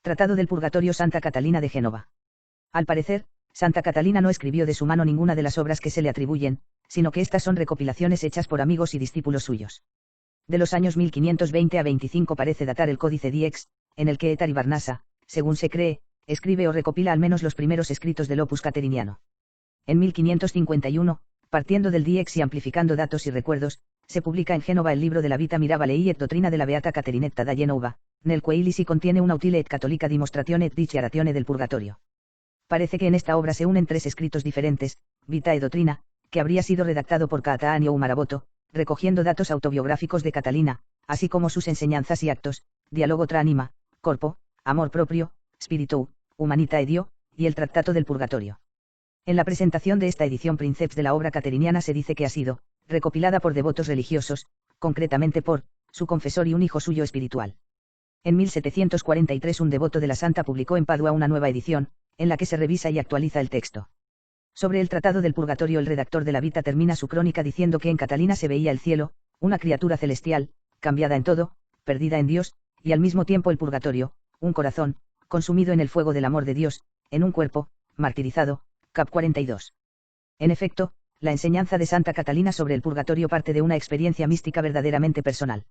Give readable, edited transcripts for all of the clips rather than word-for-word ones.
Tratado del Purgatorio Santa Catalina de Génova. Al parecer, Santa Catalina no escribió de su mano ninguna de las obras que se le atribuyen, sino que estas son recopilaciones hechas por amigos y discípulos suyos. De los años 1520 a 25 parece datar el Códice Diez, en el que Etari Barnasa, según se cree, escribe o recopila al menos los primeros escritos del Opus Cateriniano. En 1551, partiendo del Diez y amplificando datos y recuerdos, se publica en Génova el libro de la Vita Mirabile et Doctrina de la Beata Caterinetta da Genova, nel quale si contiene una utile et cattolica dimostrazione et dichiarazione del purgatorio. Parece que en esta obra se unen tres escritos diferentes, Vita e Doctrina, que habría sido redactado por Cataanio Umaraboto, recogiendo datos autobiográficos de Catalina, así como sus enseñanzas y actos, Diálogo tra anima, corpo, amor proprio, spiritu, humanita e Dio, y el Tractato del Purgatorio. En la presentación de esta edición Princeps de la obra cateriniana se dice que ha sido recopilada por devotos religiosos, concretamente por su confesor y un hijo suyo espiritual. En 1743 un devoto de la Santa publicó en Padua una nueva edición, en la que se revisa y actualiza el texto. Sobre el Tratado del Purgatorio el redactor de la Vita termina su crónica diciendo que en Catalina se veía el cielo, una criatura celestial, cambiada en todo, perdida en Dios, y al mismo tiempo el purgatorio, un corazón, consumido en el fuego del amor de Dios, en un cuerpo, martirizado, cap 42. En efecto, la enseñanza de Santa Catalina sobre el purgatorio parte de una experiencia mística verdaderamente personal.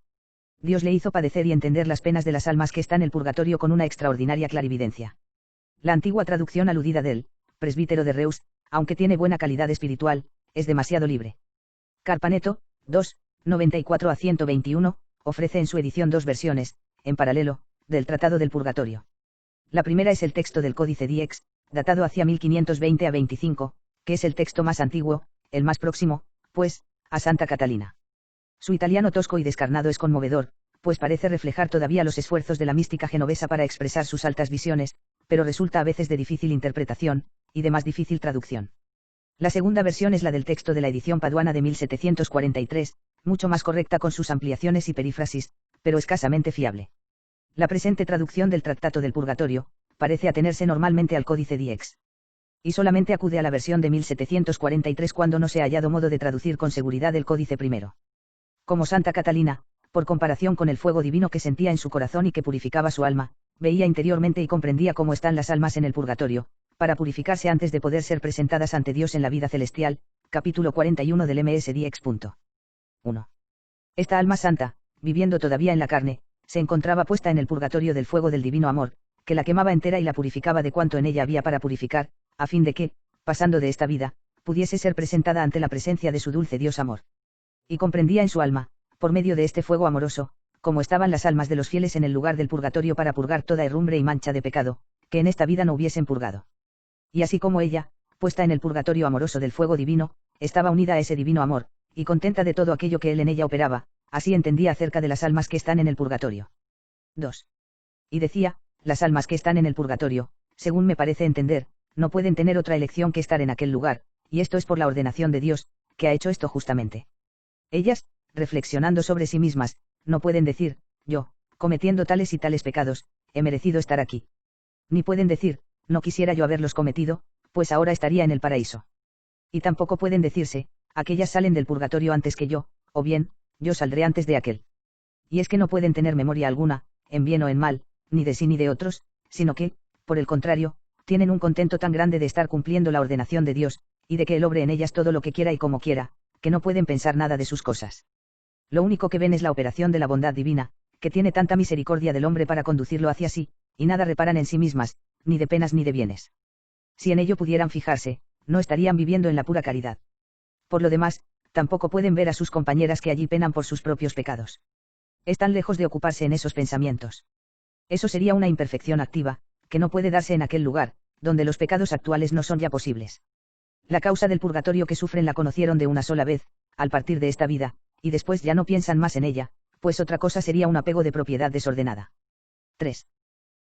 Dios le hizo padecer y entender las penas de las almas que están en el purgatorio con una extraordinaria clarividencia. La antigua traducción aludida del presbítero de Reus, aunque tiene buena calidad espiritual, es demasiado libre. Carpaneto, 2, 94 a 121, ofrece en su edición dos versiones, en paralelo, del Tratado del Purgatorio. La primera es el texto del Códice Diez, datado hacia 1520 a 25, que es el texto más antiguo, el más próximo, pues, a Santa Catalina. Su italiano tosco y descarnado es conmovedor, pues parece reflejar todavía los esfuerzos de la mística genovesa para expresar sus altas visiones, pero resulta a veces de difícil interpretación, y de más difícil traducción. La segunda versión es la del texto de la edición paduana de 1743, mucho más correcta con sus ampliaciones y perífrasis, pero escasamente fiable. La presente traducción del Tractato del Purgatorio, parece atenerse normalmente al Códice Diez. Y solamente acude a la versión de 1743 cuando no se ha hallado modo de traducir con seguridad el Códice primero. Como Santa Catalina, por comparación con el fuego divino que sentía en su corazón y que purificaba su alma, veía interiormente y comprendía cómo están las almas en el purgatorio, para purificarse antes de poder ser presentadas ante Dios en la vida celestial, capítulo 41 del MS Diez. 1. Esta alma santa, viviendo todavía en la carne, se encontraba puesta en el purgatorio del fuego del divino amor, que la quemaba entera y la purificaba de cuanto en ella había para purificar, a fin de que, pasando de esta vida, pudiese ser presentada ante la presencia de su dulce Dios amor. Y comprendía en su alma, por medio de este fuego amoroso, cómo estaban las almas de los fieles en el lugar del purgatorio para purgar toda herrumbre y mancha de pecado, que en esta vida no hubiesen purgado. Y así como ella, puesta en el purgatorio amoroso del fuego divino, estaba unida a ese divino amor, y contenta de todo aquello que él en ella operaba, así entendía acerca de las almas que están en el purgatorio. 2. Y decía, las almas que están en el purgatorio, según me parece entender, no pueden tener otra elección que estar en aquel lugar, y esto es por la ordenación de Dios, que ha hecho esto justamente. Ellas, reflexionando sobre sí mismas, no pueden decir, yo, cometiendo tales y tales pecados, he merecido estar aquí. Ni pueden decir, no quisiera yo haberlos cometido, pues ahora estaría en el paraíso. Y tampoco pueden decirse, aquellas salen del purgatorio antes que yo, o bien, yo saldré antes de aquel. Y es que no pueden tener memoria alguna, en bien o en mal, ni de sí ni de otros, sino que, por el contrario, tienen un contento tan grande de estar cumpliendo la ordenación de Dios, y de que Él obre en ellas todo lo que quiera y como quiera, que no pueden pensar nada de sus cosas. Lo único que ven es la operación de la bondad divina, que tiene tanta misericordia del hombre para conducirlo hacia sí, y nada reparan en sí mismas, ni de penas ni de bienes. Si en ello pudieran fijarse, no estarían viviendo en la pura caridad. Por lo demás, tampoco pueden ver a sus compañeras que allí penan por sus propios pecados. Están lejos de ocuparse en esos pensamientos. Eso sería una imperfección activa, que no puede darse en aquel lugar, donde los pecados actuales no son ya posibles. La causa del purgatorio que sufren la conocieron de una sola vez, al partir de esta vida, y después ya no piensan más en ella, pues otra cosa sería un apego de propiedad desordenada. 3.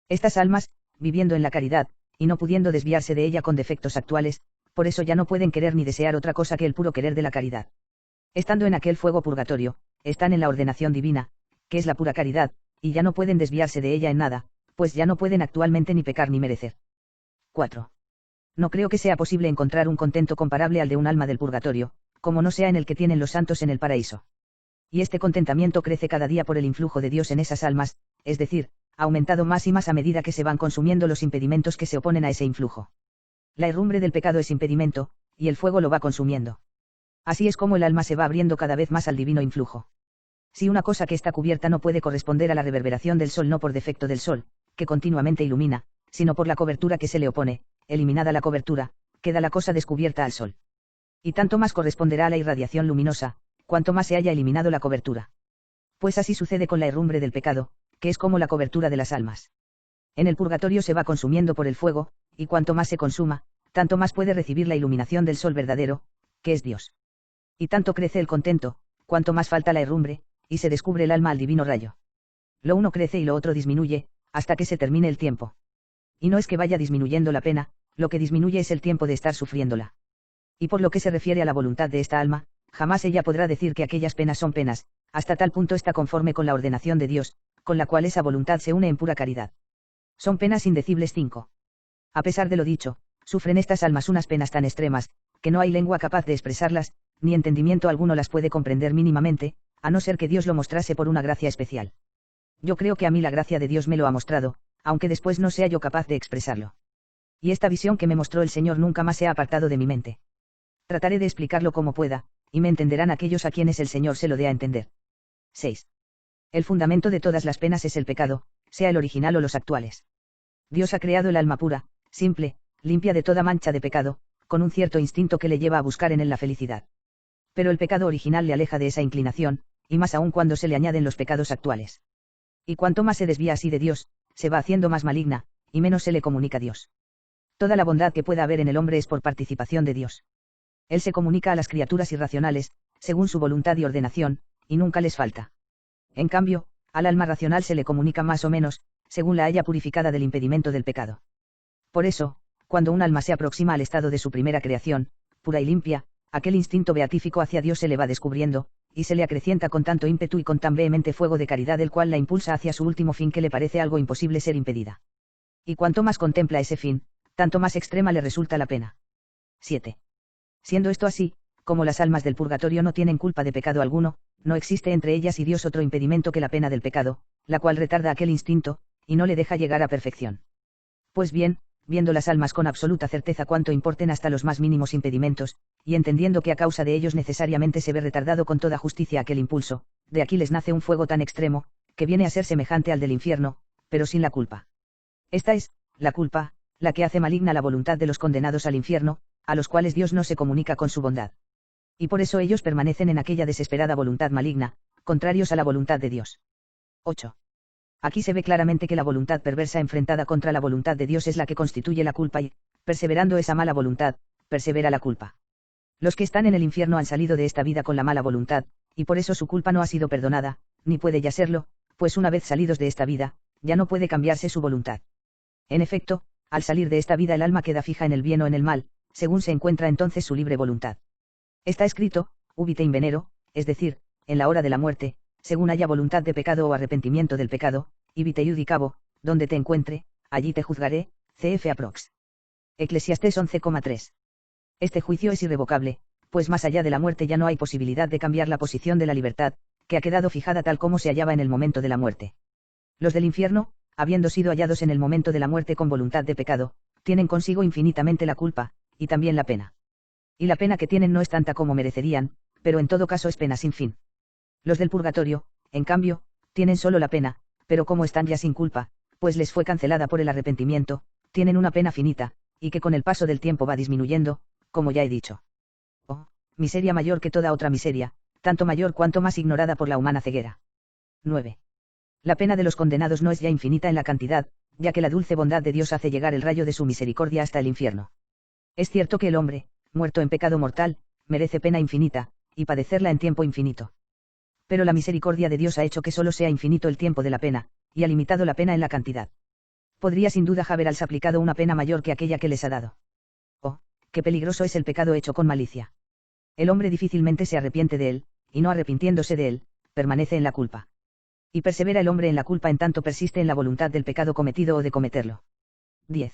Estas almas, viviendo en la caridad, y no pudiendo desviarse de ella con defectos actuales, por eso ya no pueden querer ni desear otra cosa que el puro querer de la caridad. Estando en aquel fuego purgatorio, están en la ordenación divina, que es la pura caridad, y ya no pueden desviarse de ella en nada, pues ya no pueden actualmente ni pecar ni merecer. 4. No creo que sea posible encontrar un contento comparable al de un alma del purgatorio, como no sea en el que tienen los santos en el paraíso. Y este contentamiento crece cada día por el influjo de Dios en esas almas, es decir, aumentado más y más a medida que se van consumiendo los impedimentos que se oponen a ese influjo. La herrumbre del pecado es impedimento, y el fuego lo va consumiendo. Así es como el alma se va abriendo cada vez más al divino influjo. Si una cosa que está cubierta no puede corresponder a la reverberación del sol, no por defecto del sol, que continuamente ilumina, sino por la cobertura que se le opone, eliminada la cobertura, queda la cosa descubierta al sol. Y tanto más corresponderá a la irradiación luminosa, cuanto más se haya eliminado la cobertura. Pues así sucede con la herrumbre del pecado, que es como la cobertura de las almas. En el purgatorio se va consumiendo por el fuego, y cuanto más se consuma, tanto más puede recibir la iluminación del sol verdadero, que es Dios. Y tanto crece el contento, cuanto más falta la herrumbre, y se descubre el alma al divino rayo. Lo uno crece y lo otro disminuye, hasta que se termine el tiempo. Y no es que vaya disminuyendo la pena, lo que disminuye es el tiempo de estar sufriéndola. Y por lo que se refiere a la voluntad de esta alma, jamás ella podrá decir que aquellas penas son penas, hasta tal punto está conforme con la ordenación de Dios, con la cual esa voluntad se une en pura caridad. Son penas indecibles 5. A pesar de lo dicho, sufren estas almas unas penas tan extremas, que no hay lengua capaz de expresarlas, ni entendimiento alguno las puede comprender mínimamente, a no ser que Dios lo mostrase por una gracia especial. Yo creo que a mí la gracia de Dios me lo ha mostrado, aunque después no sea yo capaz de expresarlo. Y esta visión que me mostró el Señor nunca más se ha apartado de mi mente. Trataré de explicarlo como pueda, y me entenderán aquellos a quienes el Señor se lo dé a entender. 6. El fundamento de todas las penas es el pecado, sea el original o los actuales. Dios ha creado el alma pura, simple, limpia de toda mancha de pecado, con un cierto instinto que le lleva a buscar en él la felicidad. Pero el pecado original le aleja de esa inclinación, y más aún cuando se le añaden los pecados actuales. Y cuanto más se desvía así de Dios, se va haciendo más maligna, y menos se le comunica a Dios. Toda la bondad que pueda haber en el hombre es por participación de Dios. Él se comunica a las criaturas irracionales, según su voluntad y ordenación, y nunca les falta. En cambio, al alma racional se le comunica más o menos, según la haya purificada del impedimento del pecado. Por eso, cuando un alma se aproxima al estado de su primera creación, pura y limpia, aquel instinto beatífico hacia Dios se le va descubriendo, y se le acrecienta con tanto ímpetu y con tan vehemente fuego de caridad el cual la impulsa hacia su último fin que le parece algo imposible ser impedida. Y cuanto más contempla ese fin, tanto más extrema le resulta la pena. 7. Siendo esto así, como las almas del purgatorio no tienen culpa de pecado alguno, no existe entre ellas y Dios otro impedimento que la pena del pecado, la cual retarda aquel instinto, y no le deja llegar a perfección. Pues bien, viendo las almas con absoluta certeza cuánto importen hasta los más mínimos impedimentos, y entendiendo que a causa de ellos necesariamente se ve retardado con toda justicia aquel impulso, de aquí les nace un fuego tan extremo, que viene a ser semejante al del infierno, pero sin la culpa. Esta es, la culpa, la que hace maligna la voluntad de los condenados al infierno, a los cuales Dios no se comunica con su bondad. Y por eso ellos permanecen en aquella desesperada voluntad maligna, contrarios a la voluntad de Dios. 8. Aquí se ve claramente que la voluntad perversa enfrentada contra la voluntad de Dios es la que constituye la culpa y, perseverando esa mala voluntad, persevera la culpa. Los que están en el infierno han salido de esta vida con la mala voluntad, y por eso su culpa no ha sido perdonada, ni puede ya serlo, pues una vez salidos de esta vida, ya no puede cambiarse su voluntad. En efecto, al salir de esta vida el alma queda fija en el bien o en el mal, según se encuentra entonces su libre voluntad. Está escrito, ubite in venero, es decir, en la hora de la muerte, según haya voluntad de pecado o arrepentimiento del pecado, ibite judicabo, donde te encuentre, allí te juzgaré, cf. aprox. Eclesiastés 11,3. Este juicio es irrevocable, pues más allá de la muerte ya no hay posibilidad de cambiar la posición de la libertad, que ha quedado fijada tal como se hallaba en el momento de la muerte. Los del infierno, habiendo sido hallados en el momento de la muerte con voluntad de pecado, tienen consigo infinitamente la culpa, y también la pena. Y la pena que tienen no es tanta como merecerían, pero en todo caso es pena sin fin. Los del purgatorio, en cambio, tienen solo la pena, pero como están ya sin culpa, pues les fue cancelada por el arrepentimiento, tienen una pena finita, y que con el paso del tiempo va disminuyendo, como ya he dicho. Oh, miseria mayor que toda otra miseria, tanto mayor cuanto más ignorada por la humana ceguera. 9. La pena de los condenados no es ya infinita en la cantidad, ya que la dulce bondad de Dios hace llegar el rayo de su misericordia hasta el infierno. Es cierto que el hombre, muerto en pecado mortal, merece pena infinita, y padecerla en tiempo infinito. Pero la misericordia de Dios ha hecho que solo sea infinito el tiempo de la pena, y ha limitado la pena en la cantidad. Podría sin duda haberse aplicado una pena mayor que aquella que les ha dado. Oh, qué peligroso es el pecado hecho con malicia. El hombre difícilmente se arrepiente de él, y no arrepintiéndose de él, permanece en la culpa. Y persevera el hombre en la culpa en tanto persiste en la voluntad del pecado cometido o de cometerlo. 10.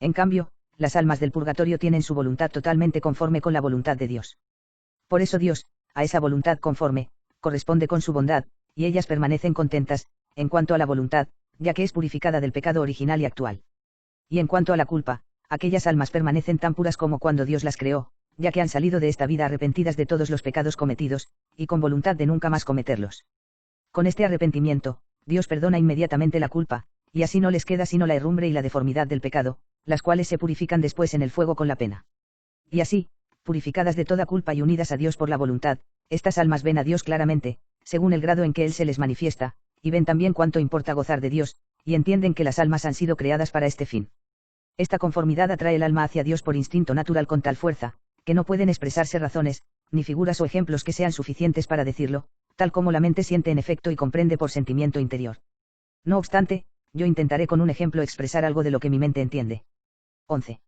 En cambio, las almas del purgatorio tienen su voluntad totalmente conforme con la voluntad de Dios. Por eso Dios, a esa voluntad conforme, corresponde con su bondad, y ellas permanecen contentas, en cuanto a la voluntad, ya que es purificada del pecado original y actual. Y en cuanto a la culpa, aquellas almas permanecen tan puras como cuando Dios las creó, ya que han salido de esta vida arrepentidas de todos los pecados cometidos, y con voluntad de nunca más cometerlos. Con este arrepentimiento, Dios perdona inmediatamente la culpa, y así no les queda sino la herrumbre y la deformidad del pecado, las cuales se purifican después en el fuego con la pena. Y así, purificadas de toda culpa y unidas a Dios por la voluntad, estas almas ven a Dios claramente, según el grado en que Él se les manifiesta, y ven también cuánto importa gozar de Dios, y entienden que las almas han sido creadas para este fin. Esta conformidad atrae el alma hacia Dios por instinto natural con tal fuerza, que no pueden expresarse razones, ni figuras o ejemplos que sean suficientes para decirlo, tal como la mente siente en efecto y comprende por sentimiento interior. No obstante, yo intentaré con un ejemplo expresar algo de lo que mi mente entiende. 11.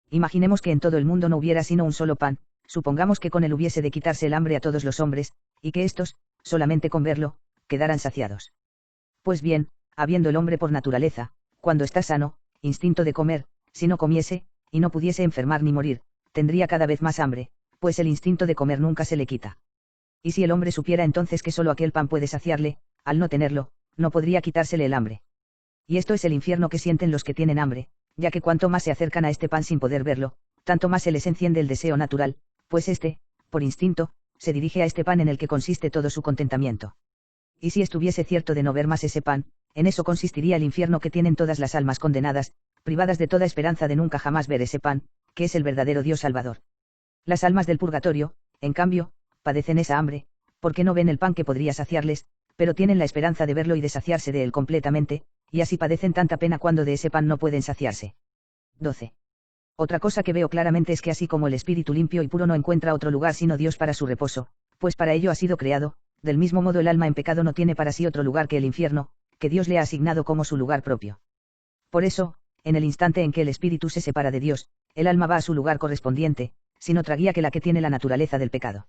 Imaginemos que en todo el mundo no hubiera sino un solo pan, supongamos que con él hubiese de quitarse el hambre a todos los hombres, y que éstos, solamente con verlo, quedaran saciados. Pues bien, habiendo el hombre por naturaleza, cuando está sano, instinto de comer, si no comiese, y no pudiese enfermar ni morir, tendría cada vez más hambre, pues el instinto de comer nunca se le quita. Y si el hombre supiera entonces que solo aquel pan puede saciarle, al no tenerlo, no podría quitársele el hambre. Y esto es el infierno que sienten los que tienen hambre, ya que cuanto más se acercan a este pan sin poder verlo, tanto más se les enciende el deseo natural, pues éste, por instinto, se dirige a este pan en el que consiste todo su contentamiento. Y si estuviese cierto de no ver más ese pan, en eso consistiría el infierno que tienen todas las almas condenadas, privadas de toda esperanza de nunca jamás ver ese pan, que es el verdadero Dios Salvador. Las almas del purgatorio, en cambio, padecen esa hambre, porque no ven el pan que podría saciarles, pero tienen la esperanza de verlo y de saciarse de él completamente, y así padecen tanta pena cuando de ese pan no pueden saciarse. 12. Otra cosa que veo claramente es que así como el espíritu limpio y puro no encuentra otro lugar sino Dios para su reposo, pues para ello ha sido creado, del mismo modo el alma en pecado no tiene para sí otro lugar que el infierno, que Dios le ha asignado como su lugar propio. Por eso, en el instante en que el espíritu se separa de Dios, el alma va a su lugar correspondiente, sin otra guía que la que tiene la naturaleza del pecado.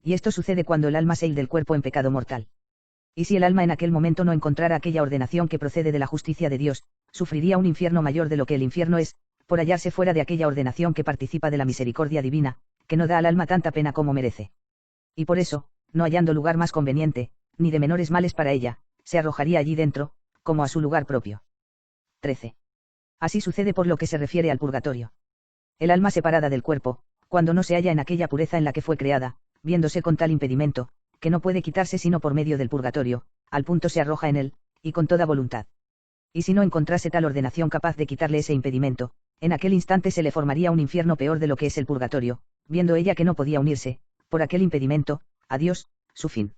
Y esto sucede cuando el alma se del cuerpo en pecado mortal. Y si el alma en aquel momento no encontrara aquella ordenación que procede de la justicia de Dios, sufriría un infierno mayor de lo que el infierno es, por hallarse fuera de aquella ordenación que participa de la misericordia divina, que no da al alma tanta pena como merece. Y por eso, no hallando lugar más conveniente, ni de menores males para ella, se arrojaría allí dentro, como a su lugar propio. 13. Así sucede por lo que se refiere al purgatorio. El alma separada del cuerpo, cuando no se halla en aquella pureza en la que fue creada, viéndose con tal impedimento, que no puede quitarse sino por medio del purgatorio, al punto se arroja en él, y con toda voluntad. Y si no encontrase tal ordenación capaz de quitarle ese impedimento, en aquel instante se le formaría un infierno peor de lo que es el purgatorio, viendo ella que no podía unirse, por aquel impedimento, a Dios, su fin.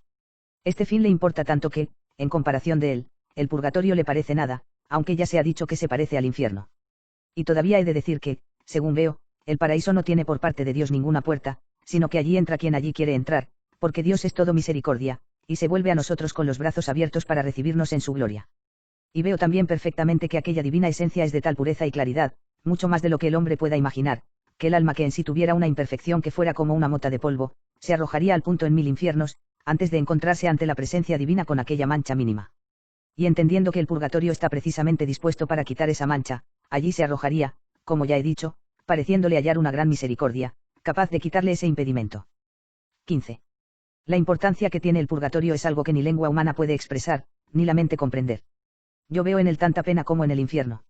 Este fin le importa tanto que, en comparación de él, el purgatorio le parece nada, aunque ya se ha dicho que se parece al infierno. Y todavía he de decir que, según veo, el paraíso no tiene por parte de Dios ninguna puerta, sino que allí entra quien allí quiere entrar, porque Dios es todo misericordia, y se vuelve a nosotros con los brazos abiertos para recibirnos en su gloria. Y veo también perfectamente que aquella divina esencia es de tal pureza y claridad, mucho más de lo que el hombre pueda imaginar, que el alma que en sí tuviera una imperfección que fuera como una mota de polvo, se arrojaría al punto en 1000 infiernos, antes de encontrarse ante la presencia divina con aquella mancha mínima. Y entendiendo que el purgatorio está precisamente dispuesto para quitar esa mancha, allí se arrojaría, como ya he dicho, pareciéndole hallar una gran misericordia, capaz de quitarle ese impedimento. 15. La importancia que tiene el purgatorio es algo que ni lengua humana puede expresar, ni la mente comprender. Yo veo en él tanta pena como en el infierno.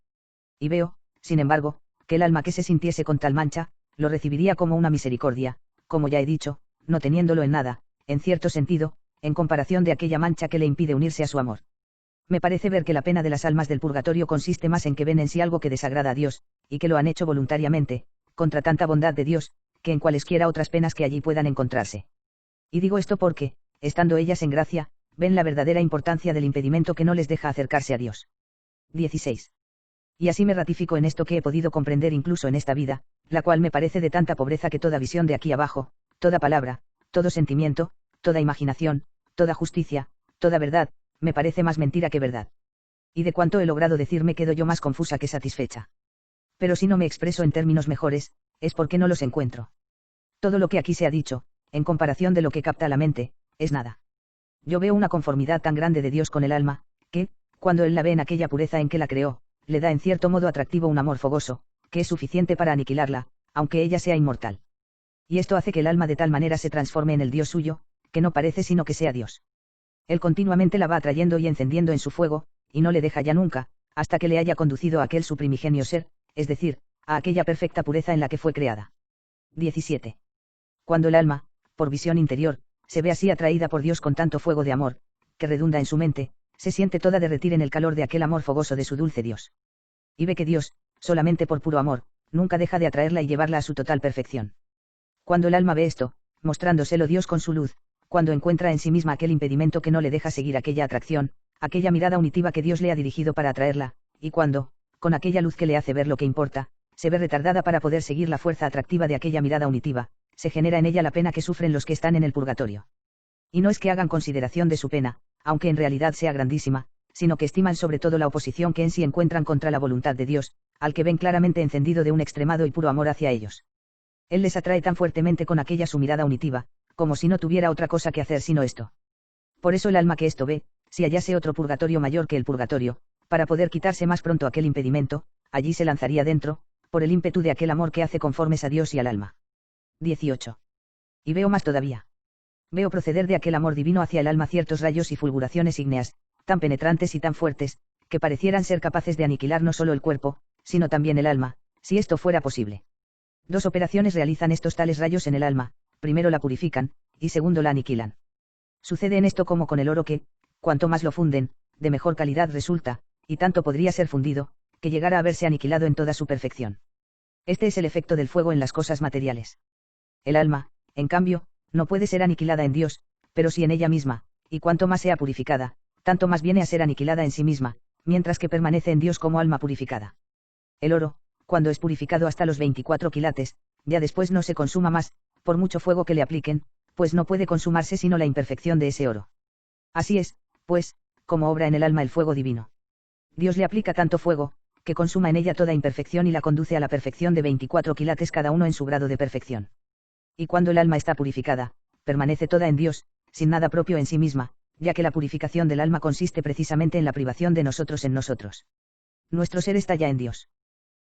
Y veo, sin embargo, que el alma que se sintiese con tal mancha, lo recibiría como una misericordia, como ya he dicho, no teniéndolo en nada, en cierto sentido, en comparación de aquella mancha que le impide unirse a su amor. Me parece ver que la pena de las almas del purgatorio consiste más en que ven en sí algo que desagrada a Dios, y que lo han hecho voluntariamente, contra tanta bondad de Dios, que en cualesquiera otras penas que allí puedan encontrarse. Y digo esto porque, estando ellas en gracia, ven la verdadera importancia del impedimento que no les deja acercarse a Dios. 16. Y así me ratifico en esto que he podido comprender incluso en esta vida, la cual me parece de tanta pobreza que toda visión de aquí abajo, toda palabra, todo sentimiento, toda imaginación, toda justicia, toda verdad, me parece más mentira que verdad. Y de cuanto he logrado decir me quedo yo más confusa que satisfecha. Pero si no me expreso en términos mejores, es porque no los encuentro. Todo lo que aquí se ha dicho, en comparación de lo que capta la mente, es nada. Yo veo una conformidad tan grande de Dios con el alma, que, cuando Él la ve en aquella pureza en que la creó, le da en cierto modo atractivo un amor fogoso, que es suficiente para aniquilarla, aunque ella sea inmortal. Y esto hace que el alma de tal manera se transforme en el Dios suyo, que no parece sino que sea Dios. Él continuamente la va atrayendo y encendiendo en su fuego, y no le deja ya nunca, hasta que le haya conducido a aquel su primigenio ser, es decir, a aquella perfecta pureza en la que fue creada. 17. Cuando el alma, por visión interior, se ve así atraída por Dios con tanto fuego de amor, que redunda en su mente, se siente toda derretir en el calor de aquel amor fogoso de su dulce Dios. Y ve que Dios, solamente por puro amor, nunca deja de atraerla y llevarla a su total perfección. Cuando el alma ve esto, mostrándoselo Dios con su luz, cuando encuentra en sí misma aquel impedimento que no le deja seguir aquella atracción, aquella mirada unitiva que Dios le ha dirigido para atraerla, y cuando, con aquella luz que le hace ver lo que importa, se ve retardada para poder seguir la fuerza atractiva de aquella mirada unitiva, se genera en ella la pena que sufren los que están en el purgatorio. Y no es que hagan consideración de su pena, aunque en realidad sea grandísima, sino que estiman sobre todo la oposición que en sí encuentran contra la voluntad de Dios, al que ven claramente encendido de un extremado y puro amor hacia ellos. Él les atrae tan fuertemente con aquella su mirada unitiva, como si no tuviera otra cosa que hacer sino esto. Por eso el alma que esto ve, si hallase otro purgatorio mayor que el purgatorio, para poder quitarse más pronto aquel impedimento, allí se lanzaría dentro, por el ímpetu de aquel amor que hace conformes a Dios y al alma. 18. Y veo más todavía. Veo proceder de aquel amor divino hacia el alma ciertos rayos y fulguraciones ígneas, tan penetrantes y tan fuertes, que parecieran ser capaces de aniquilar no solo el cuerpo, sino también el alma, si esto fuera posible. Dos operaciones realizan estos tales rayos en el alma, primero la purifican, y segundo la aniquilan. Sucede en esto como con el oro que, cuanto más lo funden, de mejor calidad resulta, y tanto podría ser fundido, que llegara a verse aniquilado en toda su perfección. Este es el efecto del fuego en las cosas materiales. El alma, en cambio, no puede ser aniquilada en Dios, pero sí en ella misma, y cuanto más sea purificada, tanto más viene a ser aniquilada en sí misma, mientras que permanece en Dios como alma purificada. El oro, cuando es purificado hasta los 24 quilates, ya después no se consuma más, por mucho fuego que le apliquen, pues no puede consumarse sino la imperfección de ese oro. Así es, pues, como obra en el alma el fuego divino. Dios le aplica tanto fuego, que consuma en ella toda imperfección y la conduce a la perfección de 24 quilates cada uno en su grado de perfección. Y cuando el alma está purificada, permanece toda en Dios, sin nada propio en sí misma, ya que la purificación del alma consiste precisamente en la privación de nosotros en nosotros. Nuestro ser está ya en Dios.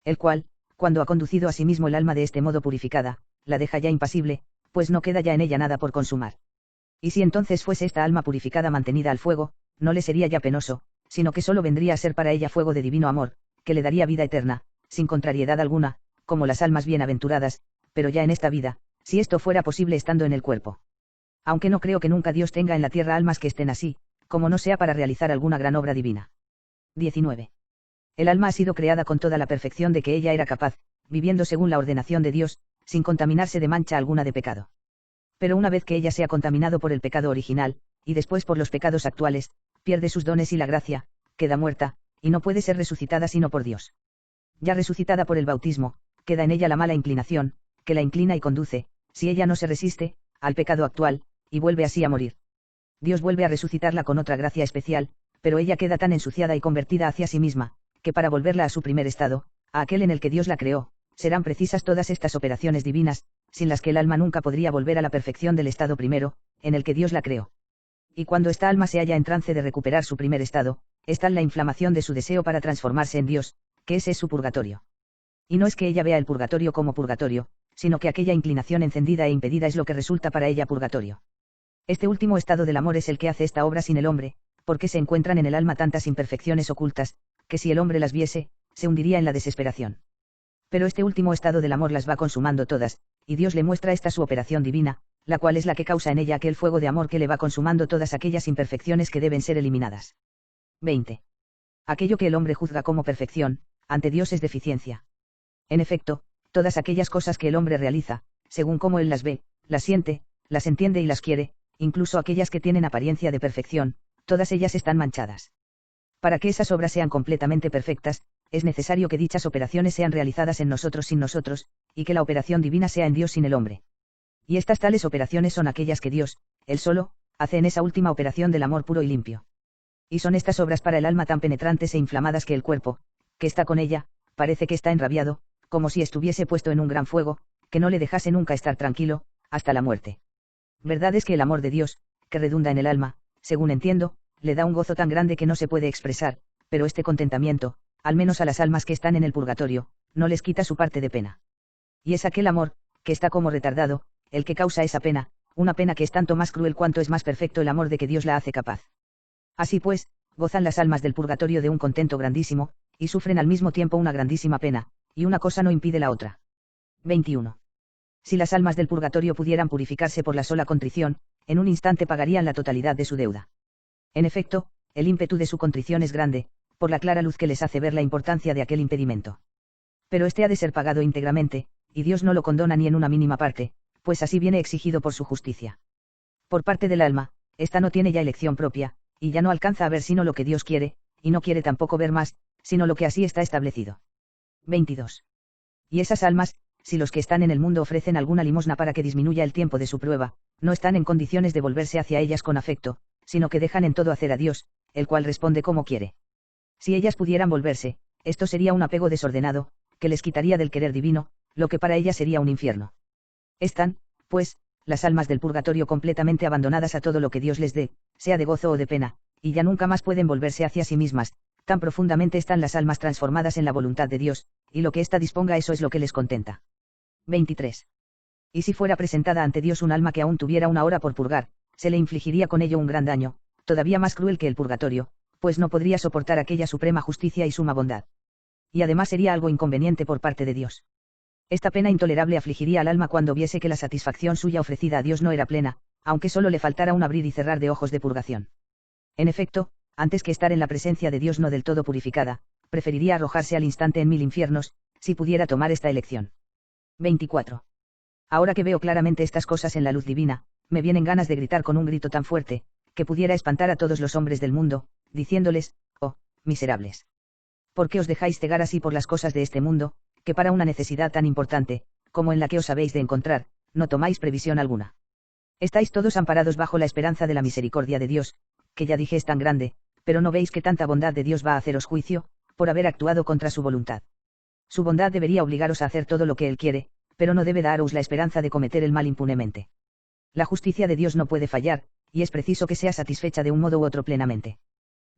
El cual, cuando ha conducido a sí mismo el alma de este modo purificada, la deja ya impasible, pues no queda ya en ella nada por consumar. Y si entonces fuese esta alma purificada mantenida al fuego, no le sería ya penoso, sino que solo vendría a ser para ella fuego de divino amor, que le daría vida eterna, sin contrariedad alguna, como las almas bienaventuradas, pero ya en esta vida, si esto fuera posible estando en el cuerpo. Aunque no creo que nunca Dios tenga en la tierra almas que estén así, como no sea para realizar alguna gran obra divina. 19. El alma ha sido creada con toda la perfección de que ella era capaz, viviendo según la ordenación de Dios, sin contaminarse de mancha alguna de pecado. Pero una vez que ella se ha contaminado por el pecado original, y después por los pecados actuales, pierde sus dones y la gracia, queda muerta, y no puede ser resucitada sino por Dios. Ya resucitada por el bautismo, queda en ella la mala inclinación, que la inclina y conduce, si ella no se resiste, al pecado actual, y vuelve así a morir. Dios vuelve a resucitarla con otra gracia especial, pero ella queda tan ensuciada y convertida hacia sí misma, que para volverla a su primer estado, a aquel en el que Dios la creó, serán precisas todas estas operaciones divinas, sin las que el alma nunca podría volver a la perfección del estado primero, en el que Dios la creó. Y cuando esta alma se halla en trance de recuperar su primer estado, está en la inflamación de su deseo para transformarse en Dios, que ese es su purgatorio. Y no es que ella vea el purgatorio como purgatorio, sino que aquella inclinación encendida e impedida es lo que resulta para ella purgatorio. Este último estado del amor es el que hace esta obra sin el hombre, porque se encuentran en el alma tantas imperfecciones ocultas, que si el hombre las viese, se hundiría en la desesperación. Pero este último estado del amor las va consumando todas, y Dios le muestra esta su operación divina, la cual es la que causa en ella aquel fuego de amor que le va consumando todas aquellas imperfecciones que deben ser eliminadas. 20. Aquello que el hombre juzga como perfección, ante Dios es deficiencia. En efecto, todas aquellas cosas que el hombre realiza, según cómo él las ve, las siente, las entiende y las quiere, incluso aquellas que tienen apariencia de perfección, todas ellas están manchadas. Para que esas obras sean completamente perfectas, es necesario que dichas operaciones sean realizadas en nosotros sin nosotros, y que la operación divina sea en Dios sin el hombre. Y estas tales operaciones son aquellas que Dios, Él solo, hace en esa última operación del amor puro y limpio. Y son estas obras para el alma tan penetrantes e inflamadas que el cuerpo, que está con ella, parece que está enrabiado, como si estuviese puesto en un gran fuego, que no le dejase nunca estar tranquilo, hasta la muerte. Verdad es que el amor de Dios, que redunda en el alma, según entiendo, le da un gozo tan grande que no se puede expresar, pero este contentamiento, al menos a las almas que están en el purgatorio, no les quita su parte de pena. Y es aquel amor, que está como retardado, el que causa esa pena, una pena que es tanto más cruel cuanto es más perfecto el amor de que Dios la hace capaz. Así pues, gozan las almas del purgatorio de un contento grandísimo, y sufren al mismo tiempo una grandísima pena, y una cosa no impide la otra. 21. Si las almas del purgatorio pudieran purificarse por la sola contrición, en un instante pagarían la totalidad de su deuda. En efecto, el ímpetu de su contrición es grande, por la clara luz que les hace ver la importancia de aquel impedimento. Pero este ha de ser pagado íntegramente, y Dios no lo condona ni en una mínima parte, pues así viene exigido por su justicia. Por parte del alma, ésta no tiene ya elección propia, y ya no alcanza a ver sino lo que Dios quiere, y no quiere tampoco ver más, sino lo que así está establecido. 22. Y esas almas, si los que están en el mundo ofrecen alguna limosna para que disminuya el tiempo de su prueba, no están en condiciones de volverse hacia ellas con afecto, sino que dejan en todo hacer a Dios, el cual responde como quiere. Si ellas pudieran volverse, esto sería un apego desordenado, que les quitaría del querer divino, lo que para ellas sería un infierno. Están, pues, las almas del purgatorio completamente abandonadas a todo lo que Dios les dé, sea de gozo o de pena, y ya nunca más pueden volverse hacia sí mismas, tan profundamente están las almas transformadas en la voluntad de Dios, y lo que ésta disponga eso es lo que les contenta. 23. Y si fuera presentada ante Dios un alma que aún tuviera una hora por purgar, se le infligiría con ello un gran daño, todavía más cruel que el purgatorio, pues no podría soportar aquella suprema justicia y suma bondad. Y además sería algo inconveniente por parte de Dios. Esta pena intolerable afligiría al alma cuando viese que la satisfacción suya ofrecida a Dios no era plena, aunque solo le faltara un abrir y cerrar de ojos de purgación. En efecto, antes que estar en la presencia de Dios no del todo purificada, preferiría arrojarse al instante en 1000 infiernos, si pudiera tomar esta elección. 24. Ahora que veo claramente estas cosas en la luz divina, me vienen ganas de gritar con un grito tan fuerte, que pudiera espantar a todos los hombres del mundo, diciéndoles, oh, miserables. ¿Por qué os dejáis cegar así por las cosas de este mundo, que para una necesidad tan importante, como en la que os habéis de encontrar, no tomáis previsión alguna? Estáis todos amparados bajo la esperanza de la misericordia de Dios, que ya dije es tan grande, pero no veis que tanta bondad de Dios va a haceros juicio, por haber actuado contra su voluntad. Su bondad debería obligaros a hacer todo lo que Él quiere, pero no debe daros la esperanza de cometer el mal impunemente. La justicia de Dios no puede fallar, y es preciso que sea satisfecha de un modo u otro plenamente.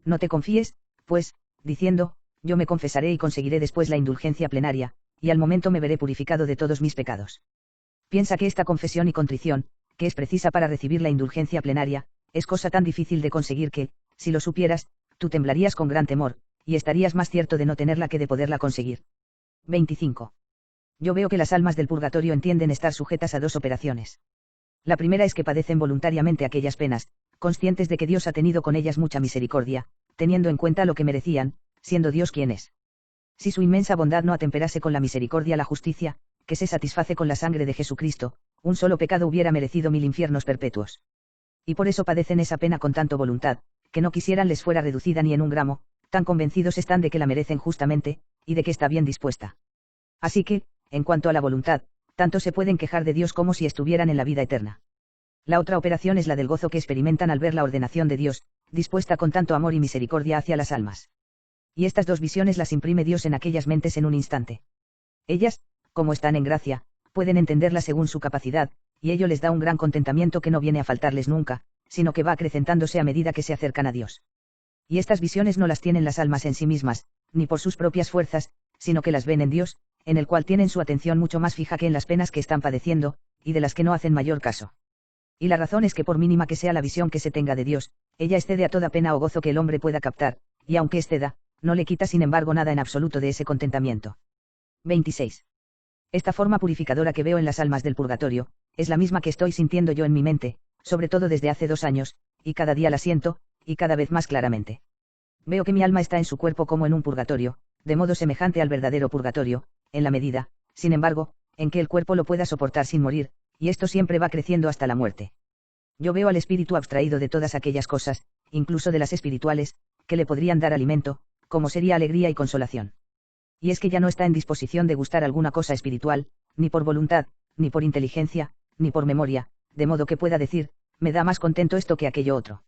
No te confíes, pues, diciendo, yo me confesaré y conseguiré después la indulgencia plenaria, y al momento me veré purificado de todos mis pecados. Piensa que esta confesión y contrición, que es precisa para recibir la indulgencia plenaria, es cosa tan difícil de conseguir que, si lo supieras, tú temblarías con gran temor, y estarías más cierto de no tenerla que de poderla conseguir. 25. Yo veo que las almas del purgatorio entienden estar sujetas a dos operaciones. La primera es que padecen voluntariamente aquellas penas, conscientes de que Dios ha tenido con ellas mucha misericordia, teniendo en cuenta lo que merecían, siendo Dios quien es. Si su inmensa bondad no atemperase con la misericordia la justicia, que se satisface con la sangre de Jesucristo, un solo pecado hubiera merecido 1000 infiernos perpetuos. Y por eso padecen esa pena con tanto voluntad, que no quisieran les fuera reducida ni en un gramo, tan convencidos están de que la merecen justamente, y de que está bien dispuesta. Así que, en cuanto a la voluntad, tanto se pueden quejar de Dios como si estuvieran en la vida eterna. La otra operación es la del gozo que experimentan al ver la ordenación de Dios, dispuesta con tanto amor y misericordia hacia las almas. Y estas dos visiones las imprime Dios en aquellas mentes en un instante. Ellas, como están en gracia, pueden entenderla según su capacidad, y ello les da un gran contentamiento que no viene a faltarles nunca, sino que va acrecentándose a medida que se acercan a Dios. Y estas visiones no las tienen las almas en sí mismas, ni por sus propias fuerzas, sino que las ven en Dios, en el cual tienen su atención mucho más fija que en las penas que están padeciendo, y de las que no hacen mayor caso. Y la razón es que por mínima que sea la visión que se tenga de Dios, ella excede a toda pena o gozo que el hombre pueda captar, y aunque exceda, no le quita sin embargo nada en absoluto de ese contentamiento. 26. Esta forma purificadora que veo en las almas del purgatorio, es la misma que estoy sintiendo yo en mi mente, sobre todo desde hace 2 años, y cada día la siento, y cada vez más claramente. Veo que mi alma está en su cuerpo como en un purgatorio, de modo semejante al verdadero purgatorio, en la medida, sin embargo, en que el cuerpo lo pueda soportar sin morir, y esto siempre va creciendo hasta la muerte. Yo veo al espíritu abstraído de todas aquellas cosas, incluso de las espirituales, que le podrían dar alimento, como sería alegría y consolación. Y es que ya no está en disposición de gustar alguna cosa espiritual, ni por voluntad, ni por inteligencia, ni por memoria, de modo que pueda decir, me da más contento esto que aquello otro.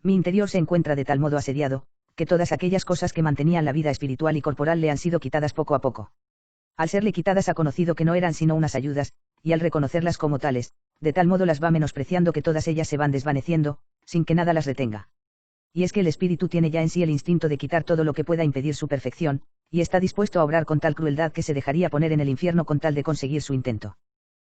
Mi interior se encuentra de tal modo asediado, que todas aquellas cosas que mantenían la vida espiritual y corporal le han sido quitadas poco a poco. Al serle quitadas ha conocido que no eran sino unas ayudas, y al reconocerlas como tales, de tal modo las va menospreciando que todas ellas se van desvaneciendo, sin que nada las retenga. Y es que el espíritu tiene ya en sí el instinto de quitar todo lo que pueda impedir su perfección, y está dispuesto a obrar con tal crueldad que se dejaría poner en el infierno con tal de conseguir su intento.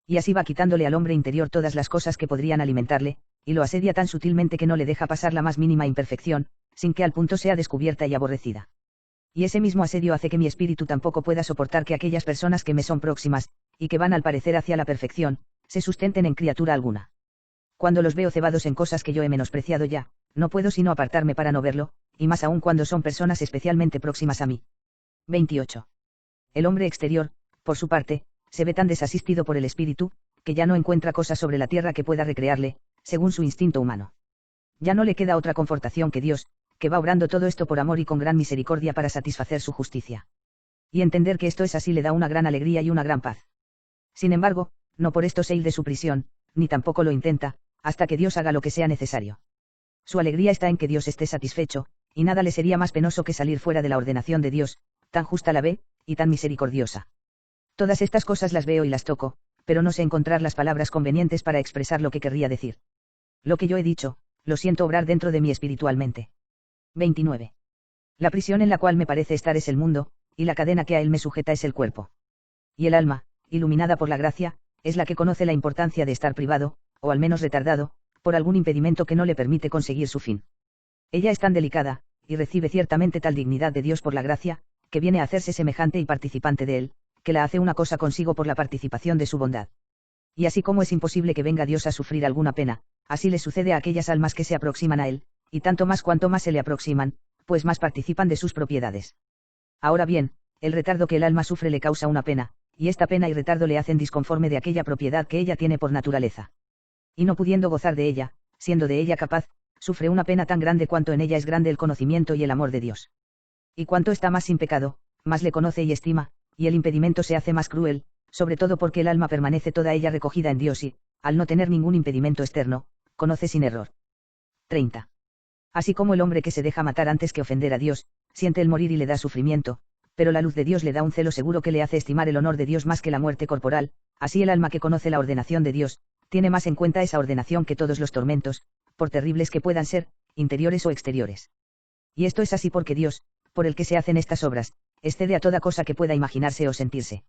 Y así va quitándole al hombre interior todas las cosas que podrían alimentarle, y lo asedia tan sutilmente que no le deja pasar la más mínima imperfección, sin que al punto sea descubierta y aborrecida. Y ese mismo asedio hace que mi espíritu tampoco pueda soportar que aquellas personas que me son próximas, y que van al parecer hacia la perfección, se sustenten en criatura alguna. Cuando los veo cebados en cosas que yo he menospreciado ya, no puedo sino apartarme para no verlo, y más aún cuando son personas especialmente próximas a mí. 28. El hombre exterior, por su parte, se ve tan desasistido por el espíritu, que ya no encuentra cosas sobre la tierra que pueda recrearle, según su instinto humano. Ya no le queda otra confortación que Dios, que va obrando todo esto por amor y con gran misericordia para satisfacer su justicia. Y entender que esto es así le da una gran alegría y una gran paz. Sin embargo, no por esto se ir de su prisión, ni tampoco lo intenta, hasta que Dios haga lo que sea necesario. Su alegría está en que Dios esté satisfecho, y nada le sería más penoso que salir fuera de la ordenación de Dios, tan justa la ve, y tan misericordiosa. Todas estas cosas las veo y las toco, pero no sé encontrar las palabras convenientes para expresar lo que querría decir. Lo que yo he dicho, lo siento obrar dentro de mí espiritualmente. 29. La prisión en la cual me parece estar es el mundo, y la cadena que a él me sujeta es el cuerpo. Y el alma, iluminada por la gracia, es la que conoce la importancia de estar privado, o al menos retardado, por algún impedimento que no le permite conseguir su fin. Ella es tan delicada, y recibe ciertamente tal dignidad de Dios por la gracia, que viene a hacerse semejante y participante de él, que la hace una cosa consigo por la participación de su bondad. Y así como es imposible que venga Dios a sufrir alguna pena, así le sucede a aquellas almas que se aproximan a él, y tanto más cuanto más se le aproximan, pues más participan de sus propiedades. Ahora bien, el retardo que el alma sufre le causa una pena, y esta pena y retardo le hacen disconforme de aquella propiedad que ella tiene por naturaleza. Y no pudiendo gozar de ella, siendo de ella capaz, sufre una pena tan grande cuanto en ella es grande el conocimiento y el amor de Dios. Y cuanto está más sin pecado, más le conoce y estima, y el impedimento se hace más cruel, sobre todo porque el alma permanece toda ella recogida en Dios y, al no tener ningún impedimento externo, conoce sin error. 30. Así como el hombre que se deja matar antes que ofender a Dios, siente el morir y le da sufrimiento, pero la luz de Dios le da un celo seguro que le hace estimar el honor de Dios más que la muerte corporal, así el alma que conoce la ordenación de Dios, tiene más en cuenta esa ordenación que todos los tormentos, por terribles que puedan ser, interiores o exteriores. Y esto es así porque Dios, por el que se hacen estas obras, excede a toda cosa que pueda imaginarse o sentirse.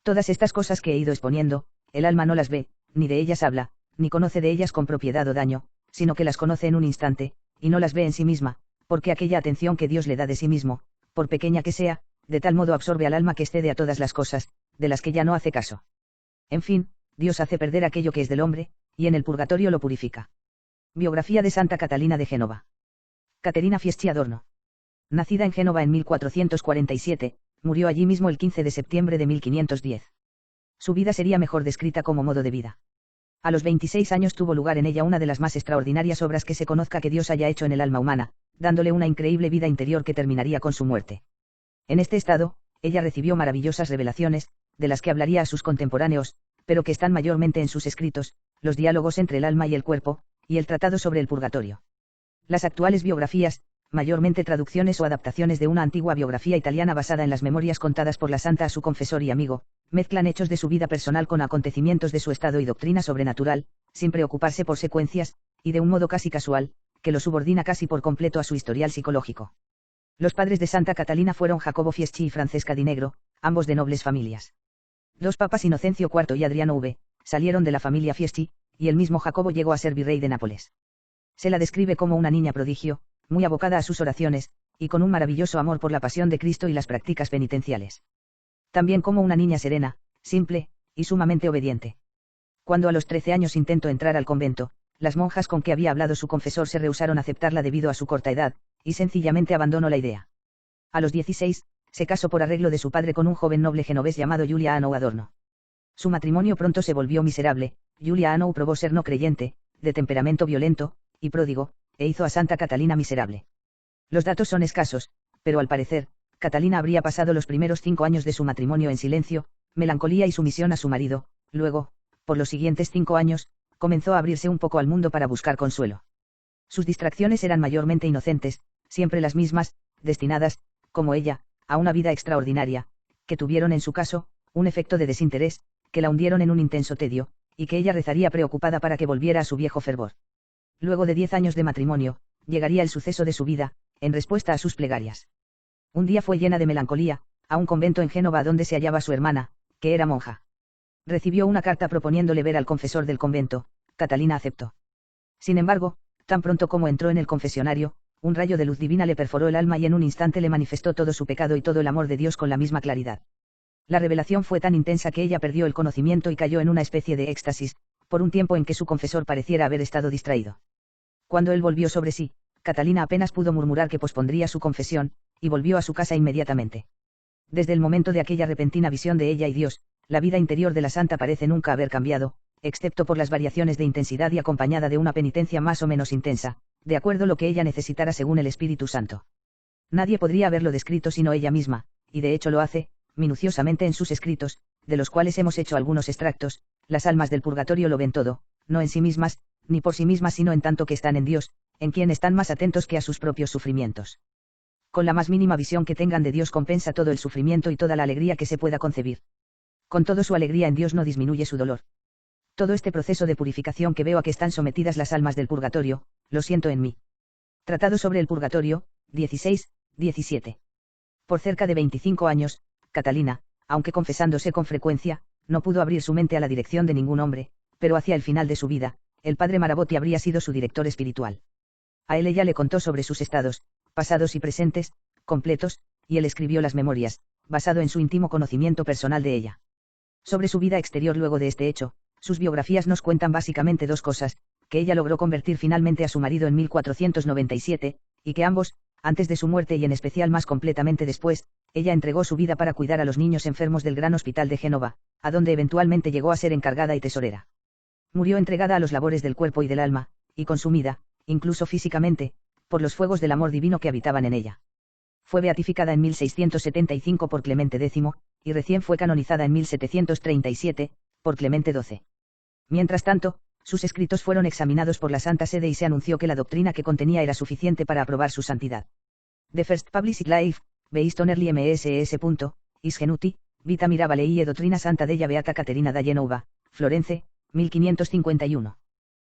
Todas estas cosas que he ido exponiendo, el alma no las ve, ni de ellas habla, ni conoce de ellas con propiedad o daño, sino que las conoce en un instante, y no las ve en sí misma, porque aquella atención que Dios le da de sí mismo, por pequeña que sea, de tal modo absorbe al alma que excede a todas las cosas, de las que ya no hace caso. En fin, Dios hace perder aquello que es del hombre, y en el purgatorio lo purifica. Biografía de Santa Catalina de Génova. Caterina Fieschi Adorno. Nacida en Génova en 1447, murió allí mismo el 15 de septiembre de 1510. Su vida sería mejor descrita como modo de vida. A los 26 años tuvo lugar en ella una de las más extraordinarias obras que se conozca que Dios haya hecho en el alma humana, dándole una increíble vida interior que terminaría con su muerte. En este estado, ella recibió maravillosas revelaciones, de las que hablaría a sus contemporáneos, pero que están mayormente en sus escritos, los diálogos entre el alma y el cuerpo, y el tratado sobre el purgatorio. Las actuales biografías, mayormente traducciones o adaptaciones de una antigua biografía italiana basada en las memorias contadas por la santa a su confesor y amigo, mezclan hechos de su vida personal con acontecimientos de su estado y doctrina sobrenatural, sin preocuparse por secuencias, y de un modo casi casual, que lo subordina casi por completo a su historial psicológico. Los padres de Santa Catalina fueron Jacobo Fieschi y Francesca di Negro, ambos de nobles familias. Dos papas, Inocencio IV y Adriano V, salieron de la familia Fieschi, y el mismo Jacobo llegó a ser virrey de Nápoles. Se la describe como una niña prodigio, muy abocada a sus oraciones, y con un maravilloso amor por la pasión de Cristo y las prácticas penitenciales. También como una niña serena, simple, y sumamente obediente. Cuando a los 13 años intentó entrar al convento, las monjas con que había hablado su confesor se rehusaron a aceptarla debido a su corta edad, y sencillamente abandonó la idea. A los 16, se casó por arreglo de su padre con un joven noble genovés llamado Giuliano Adorno. Su matrimonio pronto se volvió miserable. Giuliano probó ser no creyente, de temperamento violento, y pródigo, e hizo a Santa Catalina miserable. Los datos son escasos, pero al parecer, Catalina habría pasado los primeros 5 años de su matrimonio en silencio, melancolía y sumisión a su marido. Luego, por los siguientes 5 años, comenzó a abrirse un poco al mundo para buscar consuelo. Sus distracciones eran mayormente inocentes, siempre las mismas, destinadas, como ella, a una vida extraordinaria, que tuvieron en su caso, un efecto de desinterés, que la hundieron en un intenso tedio, y que ella rezaría preocupada para que volviera a su viejo fervor. Luego de 10 años de matrimonio, llegaría el suceso de su vida, en respuesta a sus plegarias. Un día fue llena de melancolía, a un convento en Génova donde se hallaba su hermana, que era monja. Recibió una carta proponiéndole ver al confesor del convento. Catalina aceptó. Sin embargo, tan pronto como entró en el confesionario, Un rayo de luz divina le perforó el alma y en un instante le manifestó todo su pecado y todo el amor de Dios con la misma claridad. La revelación fue tan intensa que ella perdió el conocimiento y cayó en una especie de éxtasis, por un tiempo en que su confesor pareciera haber estado distraído. Cuando él volvió sobre sí, Catalina apenas pudo murmurar que pospondría su confesión, y volvió a su casa inmediatamente. Desde el momento de aquella repentina visión de ella y Dios, la vida interior de la santa parece nunca haber cambiado, excepto por las variaciones de intensidad y acompañada de una penitencia más o menos intensa, de acuerdo lo que ella necesitara según el Espíritu Santo. Nadie podría haberlo descrito sino ella misma, y de hecho lo hace, minuciosamente en sus escritos, de los cuales hemos hecho algunos extractos. Las almas del purgatorio lo ven todo, no en sí mismas, ni por sí mismas sino en tanto que están en Dios, en quien están más atentos que a sus propios sufrimientos. Con la más mínima visión que tengan de Dios compensa todo el sufrimiento y toda la alegría que se pueda concebir. Con todo su alegría en Dios no disminuye su dolor. Todo este proceso de purificación que veo a que están sometidas las almas del purgatorio, lo siento en mí. Tratado sobre el purgatorio, 16-17. Por cerca de 25 años, Catalina, aunque confesándose con frecuencia, no pudo abrir su mente a la dirección de ningún hombre, pero hacia el final de su vida, el padre Marabotti habría sido su director espiritual. A él ella le contó sobre sus estados, pasados y presentes, completos, y él escribió las memorias, basado en su íntimo conocimiento personal de ella. Sobre su vida exterior luego de este hecho, sus biografías nos cuentan básicamente dos cosas: que ella logró convertir finalmente a su marido en 1497, y que ambos, antes de su muerte y en especial más completamente después, ella entregó su vida para cuidar a los niños enfermos del Gran Hospital de Génova, a donde eventualmente llegó a ser encargada y tesorera. Murió entregada a los labores del cuerpo y del alma, y consumida, incluso físicamente, por los fuegos del amor divino que habitaban en ella. Fue beatificada en 1675 por Clemente X, y recién fue canonizada en 1737, por Clemente XII. Mientras tanto, sus escritos fueron examinados por la Santa Sede y se anunció que la doctrina que contenía era suficiente para aprobar su santidad. The First Published Life, based on early MSS. Is Genuti, Vita Mirabile e Dottrina Santa della Beata Caterina da Genova, Florence, 1551.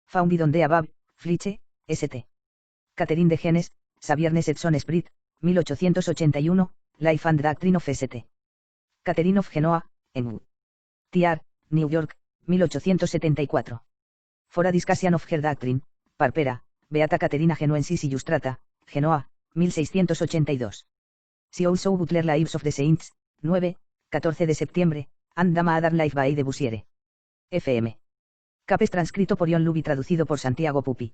Founded on the above, Fliche, St. Catherine de Genes, Saviernes et Son Esprit, 1881, Life and Doctrine of St. Catherine of Genoa, en T.R., New York, 1874. For a discussion of her doctrine, Parpera, Beata Caterina Genuensis Illustrata, Genoa, 1682. She also Butler Lives of the Saints, 9, 14 de septiembre, and Dama Adar Life by de Bussiere. FM. Capes transcrito por Ion Luby traducido por Santiago Pupi.